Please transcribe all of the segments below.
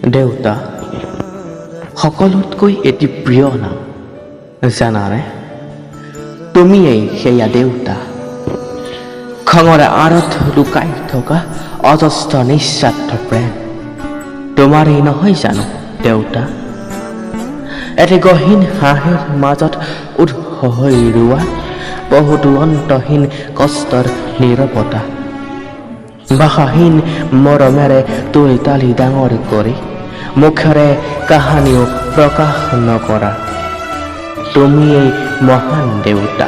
দেউতা সকলোতকৈ এটি প্ৰিয় নাম জানানে তুমিয়েই সেয়া দেউতা খঙৰে আঁৰত লুকাই থকা অজস্ৰ নিস্বাৰ্থ প্ৰেম তোমাৰেই নহয় জানো দেউতা এটি গহীন হাঁহিৰ মাজত উদ্ধ হৈ ৰোৱা বহুতো অন্তহীন কষ্টৰ নীৰৱতা ভাষাহীন মৰমেৰে তুলি তালি ডাঙৰ কৰি মুখেৰে কাহানিও প্ৰকাশ নকৰা তুমিয়েই মহান দেউতা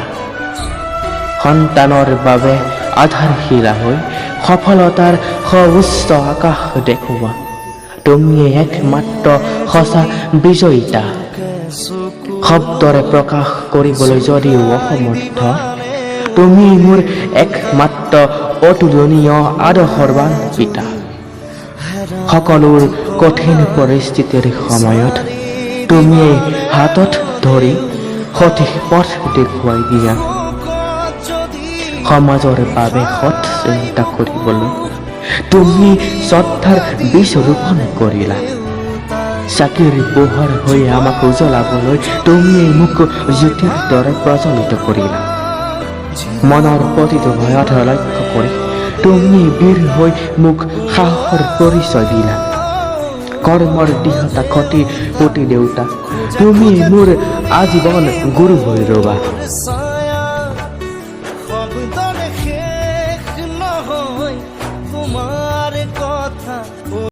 সন্তানৰ বাবে আধাৰশিলা হৈ সফলতাৰ সৰ্বোচ্চ আকাশ দেখুওৱা তুমিয়েই একমাত্ৰ সঁচা বিজয়িতা শব্দৰে প্ৰকাশ কৰিবলৈ যদিও অসমৰ্থ তুমি মোৰ একমাত্ৰ অতুলনীয় আদৰ্শৱান পিতা সকলোৰ কঠিন পৰিস্থিতিৰ সময়ত তুমি হাতত ধৰি সঠিক পথ দেখুৱাই দিয়া সমাজৰ বাবে সৎ চিন্তা কৰিবলৈ তুমি শ্ৰদ্ধাৰ বীজ ৰোপণ কৰিলা চাকিৰ পোহৰ হৈ আমাক উজ্বলাবলৈ তুমি মোক জ্যোতিৰ দৰে প্ৰজ্বলিত কৰিলা মনৰ প্ৰতিটো ভয়ত লক্ষ্য কৰি তুমি বীৰ হৈ মোক সাহসৰ পৰিচয় দিলা কৰ্মৰ দৃঢ়তা খতি প্ৰতি দেউতা তুমি মোৰ আজীৱন গুৰু হৈ ৰবা